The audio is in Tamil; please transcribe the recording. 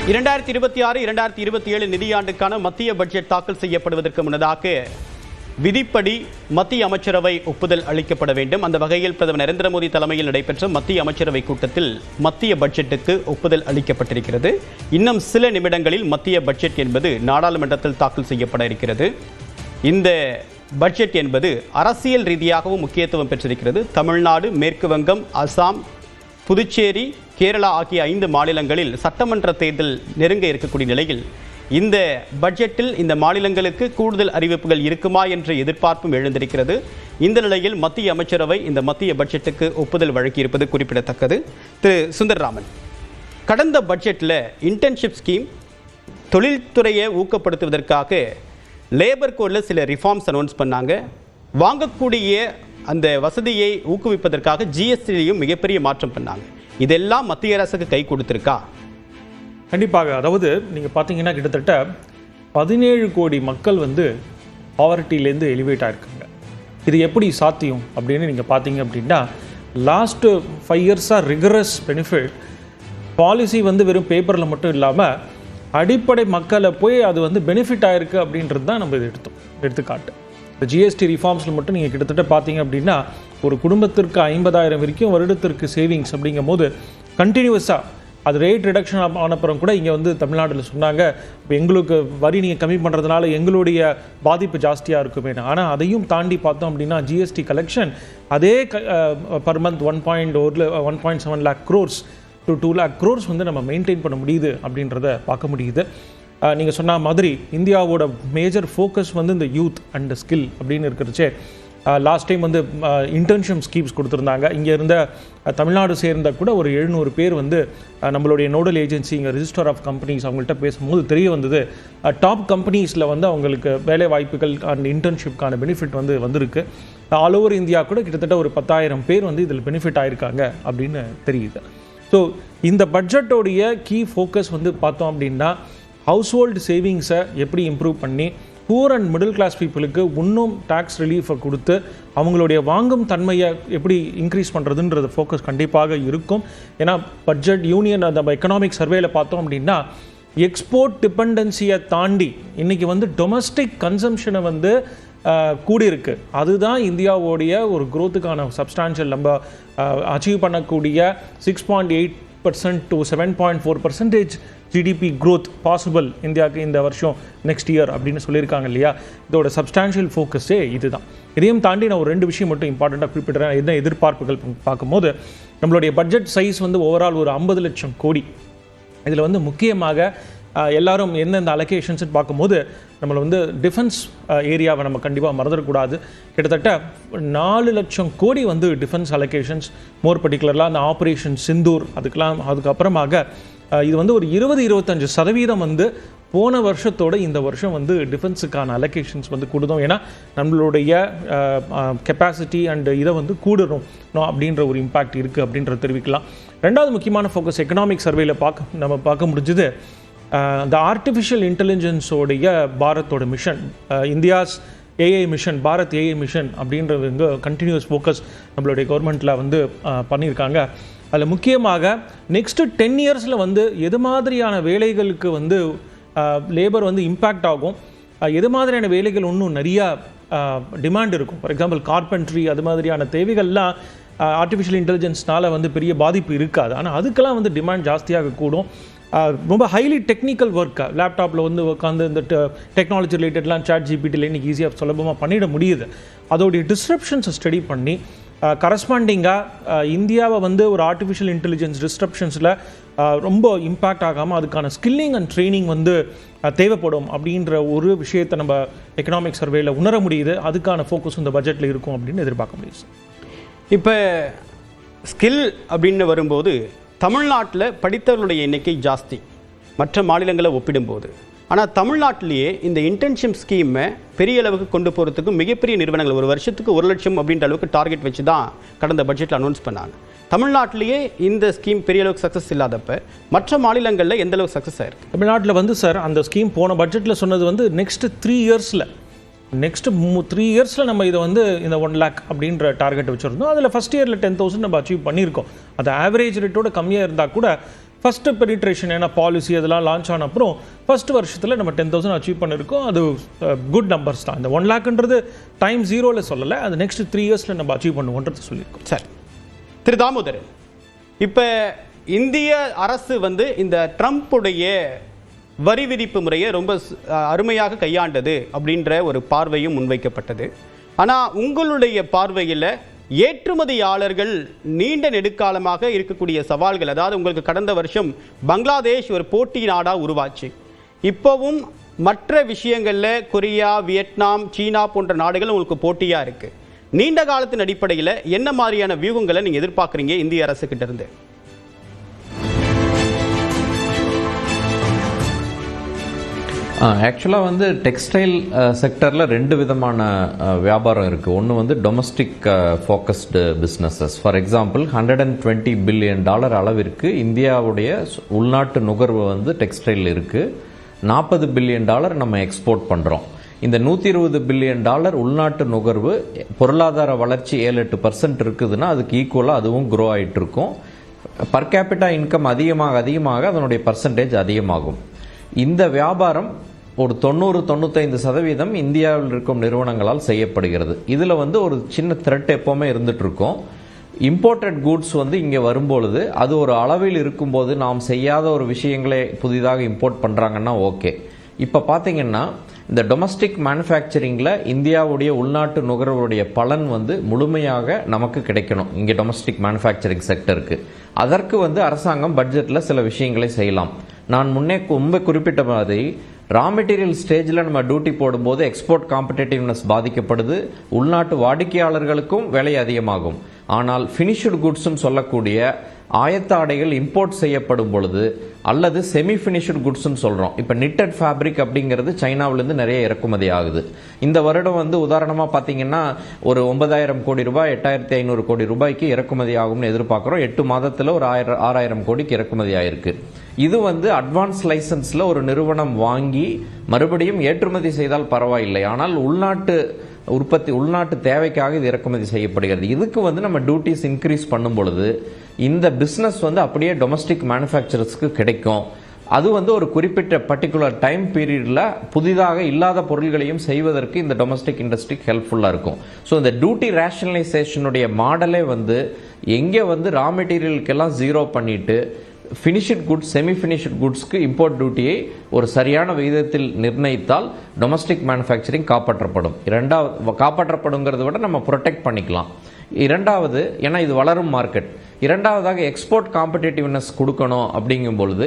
2026-2027 நிதியாண்டுக்கான மத்திய பட்ஜெட் தாக்கல் செய்யப்படுவதற்கு முன்னதாக விதிப்படி மத்திய அமைச்சரவை ஒப்புதல் அளிக்கப்பட வேண்டும். அந்த வகையில் பிரதமர் நரேந்திர மோடி தலைமையில் நடைபெற்ற மத்திய அமைச்சரவை கூட்டத்தில் மத்திய பட்ஜெட்டுக்கு ஒப்புதல் அளிக்கப்பட்டிருக்கிறது. இன்னும் சில நிமிடங்களில் மத்திய பட்ஜெட் என்பது நாடாளுமன்றத்தில் தாக்கல் செய்யப்பட இருக்கிறது. இந்த பட்ஜெட் என்பது அரசியல் ரீதியாகவும் முக்கியத்துவம் பெற்றிருக்கிறது. தமிழ்நாடு, மேற்கு வங்கம், அசாம், புதுச்சேரி, கேரளா ஆகிய 5 மாநிலங்களில் சட்டமன்ற தேர்தல் நெருங்க இருக்கக்கூடிய நிலையில் இந்த பட்ஜெட்டில் இந்த மாநிலங்களுக்கு கூடுதல் அறிவிப்புகள் இருக்குமா என்ற எதிர்பார்ப்பும் எழுந்திருக்கிறது. இந்த நிலையில் மத்திய அமைச்சரவை இந்த மத்திய பட்ஜெட்டுக்கு ஒப்புதல் வழங்கியிருப்பது குறிப்பிடத்தக்கது. திரு சுந்தர்ராமன், கடந்த பட்ஜெட்டில் இன்டர்ன்ஷிப் ஸ்கீம், தொழில்துறையை ஊக்கப்படுத்துவதற்காக லேபர் கோடில் சில ரிஃபார்ம்ஸ் அனௌன்ஸ் பண்ணாங்க. வாங்கக்கூடிய அந்த வசதியை ஊக்குவிப்பதற்காக ஜிஎஸ்டிலையும் மிகப்பெரிய மாற்றம் பண்ணாங்க. இதெல்லாம் மத்திய அரசுக்கு கை கொடுத்துருக்கா? கண்டிப்பாக. அதாவது நீங்கள் பார்த்தீங்கன்னா கிட்டத்தட்ட 17 கோடி மக்கள் பாவர்ட்டிலேருந்து எலிவேட் ஆகிருக்காங்க. இது எப்படி சாத்தியம் அப்படின்னு நீங்கள் பார்த்தீங்க அப்படின்னா, லாஸ்ட்டு 5 இயர்ஸாக ரிகரஸ் பெனிஃபிட் பாலிசி வெறும் பேப்பரில் மட்டும் இல்லாமல் அடிப்படை மக்களை போய் அது பெனிஃபிட் ஆகிருக்கு அப்படின்றது தான் நம்ம இது எடுத்துக்காட்டு. இந்த ஜிஎஸ்டி ரிஃபார்ம்ஸில் மட்டும் நீங்கள் கிட்டத்தட்ட பார்த்தீங்க அப்படின்னா ஒரு குடும்பத்திற்கு 50,000 வரைக்கும் வருடத்திற்கு சேவிங்ஸ் அப்படிங்கும் போது கண்டினியூஸாக அது ரேட் ரிடக்ஷன் ஆனப்புறம் கூட இங்கே தமிழ்நாட்டில் சொன்னாங்க, இப்போ எங்களுக்கு வரி நீங்கள் கம்மி பண்ணுறதுனால எங்களுடைய பாதிப்பு ஜாஸ்தியாக இருக்குமே. ஆனால் அதையும் தாண்டி பார்த்தோம் அப்படின்னா ஜிஎஸ்டி கலெக்ஷன் அதே per month 1.7 lakh crores to 2 lakh crores நம்ம மெயின்டைன் பண்ண முடியுது அப்படின்றத பார்க்க முடியுது. நீங்கள் சொன்ன மாதிரி இந்தியாவோட மேஜர் ஃபோக்கஸ் இந்த யூத் அண்ட் ஸ்கில் அப்படின்னு இருக்கிறச்சே லாஸ்ட் டைம் இன்டர்ன்ஷிப் ஸ்கீம்ஸ் கொடுத்துருந்தாங்க. இங்கே இருந்த தமிழ்நாடு சேர்ந்த கூட ஒரு 700 பேர் நம்மளுடைய நோடல் ஏஜென்சி இங்கே ரிஜிஸ்டர் ஆஃப் கம்பெனிஸ் அவங்கள்ட்ட பேசும்போது தெரிய வந்தது, டாப் கம்பெனிஸில் அவங்களுக்கு வேலை வாய்ப்புகள் அண்ட் இன்டர்ன்ஷிப்கான பெனிஃபிட் வந்திருக்கு. ஆல் ஓவர் இந்தியா கூட கிட்டத்தட்ட ஒரு 10,000 பேர் இதில் பெனிஃபிட் ஆகிருக்காங்க அப்படின்னு தெரியுது. ஸோ இந்த பட்ஜெட்டோடைய கீ ஃபோக்கஸ் பார்த்தோம் அப்படின்னா ஹவுஸ்ஹோல்டு சேவிங்ஸை எப்படி இம்ப்ரூவ் பண்ணி பூர் அண்ட் மிடில் கிளாஸ் பீப்புளுக்கு இன்னும் டேக்ஸ் ரிலீஃபை கொடுத்து அவங்களுடைய வாங்கும் தன்மையை எப்படி இன்க்ரீஸ் பண்ணுறதுன்றது ஃபோக்கஸ் கண்டிப்பாக இருக்கும். ஏன்னா பட்ஜெட் யூனியன் நம்ம எக்கனாமிக் சர்வேல பார்த்தோம் அப்படின்னா எக்ஸ்போர்ட் டிபெண்டன்சியை தாண்டி இன்றைக்கி டொமஸ்டிக் கன்சம்ஷனை கூடியிருக்கு. அதுதான் இந்தியாவோடைய ஒரு க்ரோத்துக்கான சப்ஸ்டான்ஷியல் நம்ம அச்சீவ் பண்ணக்கூடிய 6.8% to 7.4% ஜிடிபி க்ரோத் பாசிபிள் இந்தியாவுக்கு இந்த வருஷம் நெக்ஸ்ட் இயர் அப்படின்னு சொல்லியிருக்காங்க இல்லையா. இதோட சப்ஸ்டான்ஷியல் ஃபோக்கஸே இதுதான். இதையும் தாண்டி நான் ஒரு 2 விஷயம் மட்டும் இம்பார்ட்டண்ட்டாக குறிப்பிட்றேன். என்ன எதிர்பார்ப்புகள் பார்க்கும்போது நம்மளுடைய பட்ஜெட் சைஸ் ஓவரால் ஒரு 50 லட்சம் கோடி. இதில் முக்கியமாக எல்லாரும் எந்தெந்த அலோகேஷன்ஸ் பார்க்கும்போது நம்மளை டிஃபென்ஸ் ஏரியாவை நம்ம கண்டிப்பாக மறந்துடக்கூடாது. கிட்டத்தட்ட 4 லட்சம் கோடி டிஃபென்ஸ் அலோகேஷன்ஸ், மோர் பர்டிகுலர்லாம் அந்த ஆப்ரேஷன் சிந்தூர் அதுக்கப்புறமாக இது ஒரு 20-25% போன வருஷத்தோடு இந்த வருஷம் டிஃபென்ஸுக்கான அலோகேஷன்ஸ் கொடுத்தோம். ஏன்னா நம்மளுடைய கெப்பாசிட்டி அண்ட் இதை கூடணும் அப்படின்ற ஒரு இம்பேக்ட் இருக்குது அப்படின்றத தெரிவிக்கலாம். ரெண்டாவது முக்கியமான ஃபோக்கஸ் எக்கனாமிக் சர்வேல நம்ம பார்க்க முடிஞ்சது இந்த ஆர்டிஃபிஷியல் இன்டெலிஜென்ஸோடைய பாரத்தோட mission, India's AI mission, Bharat AI mission அப்படின்றது கண்டினியூஸ் ஃபோக்கஸ் நம்மளுடைய கவர்மெண்ட்டில் பண்ணியிருக்காங்க. அதில் முக்கியமாக நெக்ஸ்ட்டு 10 இயர்ஸில் எது மாதிரியான வேலைகளுக்கு லேபர் இம்பேக்ட் ஆகும், எது மாதிரியான வேலைகள் இன்னும் நிறையா டிமாண்ட் இருக்கும். ஃபார் எக்ஸாம்பிள் கார்பென்ட்ரி அது மாதிரியான தேவைகள்லாம் ஆர்டிஃபிஷியல் இன்டெலிஜென்ஸ்னால் பெரிய பாதிப்பு இருக்காது. ஆனால் அதுக்கெல்லாம் டிமாண்ட் ஜாஸ்தியாக கூடும். ரொம்ப ஹைலி டெக்னிக்கல் ஒர்க்கை லேப்டாப்பில் உட்காந்து இந்த டெக்னாலஜி ரிலேட்டட்லாம் சாட் ஜிபிடியில் இன்றைக்கி ஈஸியாக சுலபமாக பண்ணிட முடியுது. அதோடைய டிஸ்ரப்ஷன்ஸை ஸ்டடி பண்ணி கரஸ்பாண்டிங்காக இந்தியாவை ஒரு ஆர்டிஃபிஷியல் இன்டெலிஜென்ஸ் டிஸ்ரப்ஷன்ஸில் ரொம்ப இம்பேக்ட் ஆகாமல் அதுக்கான ஸ்கில்லிங் அண்ட் ட்ரைனிங் தேவைப்படும் அப்படின்ற ஒரு விஷயத்தை நம்ம எக்கனாமிக் சர்வேல உணர முடியுது. அதுக்கான ஃபோக்கஸ் இந்த பட்ஜெட்டில் இருக்கும் அப்படின்னு எதிர்பார்க்க முடியுது. இப்போ ஸ்கில் அப்படின்னு வரும்போது தமிழ்நாட்டில் படித்தவர்களுடைய எண்ணிக்கை ஜாஸ்தி மற்ற மாநிலங்களை ஒப்பிடும்போது. ஆனால் தமிழ்நாட்டிலேயே இந்த இன்டர்ன்ஷிப் ஸ்கீமை பெரிய அளவுக்கு கொண்டு போகிறதுக்கு மிகப்பெரிய நிறுவனங்கள் ஒரு வருஷத்துக்கு 1 லட்சம் அப்படின்ற அளவுக்கு டார்கெட் வச்சு தான் கடந்த பட்ஜெட்டில் அனௌன்ஸ் பண்ணாங்க. தமிழ்நாட்டிலேயே இந்த ஸ்கீம் பெரிய அளவுக்கு சக்ஸஸ் இல்லாதப்ப மற்ற மாநிலங்களில் எந்த அளவுக்கு சக்ஸஸ் ஆயிருக்கு? தமிழ்நாட்டில் சார் அந்த ஸ்கீம் போன பட்ஜெட்டில் சொன்னது நெக்ஸ்ட் 3 இயர்ஸில் நெக்ஸ்ட் 3 இயர்ஸில் நம்ம இதை இந்த 1 lakh அப்படின்ற டார்கெட் வச்சுருந்தோம். அதில் ஃபஸ்ட் இயரில் 10,000 நம்ம அச்சீவ் பண்ணியிருக்கோம். அது ஆவரேஜ் ரேட்டோட கம்மியாக இருந்தால் கூட ஃபஸ்ட்டு பெனிட்ரேஷன் ஏன்னா பாலிசி அதெல்லாம் லான்ச் ஆன அப்புறம் ஃபர்ஸ்ட் வருஷத்தில் நம்ம 10,000 அச்சீவ் பண்ணியிருக்கோம். அது குட் நம்பர்ஸ் தான். இந்த 1 லேக்ன்றது டைம் 0ல சொல்லலை, அது நெக்ஸ்ட் 3 இயர்ஸில் நம்ம அச்சீவ் பண்ணுவோன்றது சொல்லியிருக்கோம். சரி திரு தாமோதர், இப்போ இந்திய அரசு இந்த ட்ரம்ப்புடைய வரி விதிப்பு முறையை ரொம்ப அருமையாக கையாண்டது அப்படின்ற ஒரு பார்வையும் முன்வைக்கப்பட்டது. ஆனால் உங்களுடைய பார்வையில் ஏற்றுமதியாளர்கள் நீண்ட நெடுக்காலமாக இருக்கக்கூடிய சவால்கள், அதாவது உங்களுக்கு கடந்த வருஷம் பங்களாதேஷ் ஒரு போட்டி நாடாக உருவாச்சு. இப்போவும் மற்ற விஷயங்களில் கொரியா, வியட்நாம், சீனா போன்ற நாடுகள் உங்களுக்கு போட்டியாக இருக்குது. நீண்ட காலத்தின் அடிப்படையில் என்ன மாதிரியான வியூகங்களை நீங்கள் எதிர்பார்க்குறீங்க இந்திய அரசுக்கிட்ட இருந்து? ஆக்சுவலாக டெக்ஸ்டைல் செக்டரில் 2 விதமான வியாபாரம் இருக்குது. ஒன்று domestic focused businesses. For example $120 billion அளவிற்கு இந்தியாவுடைய உள்நாட்டு நுகர்வு டெக்ஸ்டைல் இருக்குது. $40 பில்லியன் நம்ம எக்ஸ்போர்ட் பண்ணுறோம். இந்த $120 பில்லியன் உள்நாட்டு நுகர்வு பொருளாதார வளர்ச்சி 7-8% இருக்குதுன்னா அதுக்கு ஈக்குவலாக அதுவும் க்ரோ ஆகிட்டு இருக்கும். பர் கேபிட்டா இன்கம் அதிகமாக அதனுடைய பர்சன்டேஜ் அதிகமாகும். இந்த வியாபாரம் ஒரு 90-95% இந்தியாவில் இருக்கும் நிறுவனங்களால் செய்யப்படுகிறது. இதில் ஒரு சின்ன த்ரெட் எப்போவுமே இருந்துட்டு இருக்கும். இம்போர்ட்டட் கூட்ஸ் இங்கே வரும்பொழுது அது ஒரு அளவில் இருக்கும்போது நாம் செய்யாத ஒரு விஷயங்களை புதிதாக இம்போர்ட் பண்ணுறாங்கன்னா ஓகே. இப்போ பார்த்தீங்கன்னா இந்த டொமஸ்டிக் மேனுஃபேக்சரிங்கில் இந்தியாவுடைய உள்நாட்டு நுகர்வோருடைய பலன் முழுமையாக நமக்கு கிடைக்கணும். இங்கே டொமஸ்டிக் மேனுஃபேக்சரிங் செக்டருக்கு அதற்கு அரசாங்கம் பட்ஜெட்டில் சில விஷயங்களை செய்யலாம். நான் முன்பே குறிப்பிட்ட மாதிரி ரா மெட்டீரியல் ஸ்டேஜில் நம்ம டியூட்டி போடும்போது எக்ஸ்போர்ட் காம்படிட்டிவ்னஸ் பாதிக்கப்படுது, உள்நாட்டு வாடிக்கையாளர்களுக்கும் விலை அதிகமாகும். ஆனால் ஃபினிஷ்டு குட்ஸும் சொல்லக்கூடிய ஆயத்த ஆடைகள் இம்போர்ட் செய்யப்படும் பொழுது அல்லது செமி ஃபினிஷ்டு குட்ஸ்ன்னு சொல்கிறோம். இப்போ நிட்டட் ஃபேப்ரிக் அப்படிங்கிறது சைனாவிலேருந்து நிறைய இறக்குமதி ஆகுது. இந்த வருடம் உதாரணமாக பார்த்தீங்கன்னா ஒரு 9,000 கோடி ரூபாய் 8,500 கோடி ரூபாய்க்கு இறக்குமதி ஆகும்னு எதிர்பார்க்குறோம். 8 மாதத்தில் ஒரு 6,000 கோடிக்கு இறக்குமதி ஆயிருக்கு. இது அட்வான்ஸ் லைசன்ஸில் ஒரு நிறுவனம் வாங்கி மறுபடியும் ஏற்றுமதி செய்தால் பரவாயில்லை. ஆனால் உள்நாட்டு தேவைக்காக இது இறக்குமதி செய்யப்படுகிறது. இதுக்கு நம்ம டியூட்டிஸ் இன்க்ரீஸ் பண்ணும் பொழுது இந்த பிஸ்னஸ் அப்படியே டொமஸ்டிக் மேனுஃபேக்சரர்ஸ்க்கு கிடைக்கும். அது ஒரு குறிப்பிட்ட பர்டிகுலர் டைம் பீரியடில் புதிதாக இல்லாத பொருள்களையும் செய்வதற்கு இந்த டொமஸ்டிக் இண்டஸ்ட்ரிக்கு ஹெல்ப்ஃபுல்லாக இருக்கும். ஸோ இந்த டியூட்டி ரேஷனலைசேஷனுடைய மாடலே எங்கே ரா மெட்டீரியலுக்கெல்லாம் 0 பண்ணிட்டு ஃபினிஷ்டு குட்ஸ் செமி ஃபினிஷ்டு குட்ஸ்க்கு இம்போர்ட் டியூட்டியை ஒரு சரியான விகிதத்தில் நிர்ணயித்தால் டொமஸ்டிக் மேனுஃபேக்சரிங் காப்பாற்றப்படும். காப்பாற்றப்படுங்கிறத விட நம்ம ப்ரொடெக்ட் பண்ணிக்கலாம். இரண்டாவது, ஏன்னா இது வளரும் மார்க்கெட். இரண்டாவதாக எக்ஸ்போர்ட் காம்படிட்டிவ்னஸ் கொடுக்கணும் அப்படிங்கும் பொழுது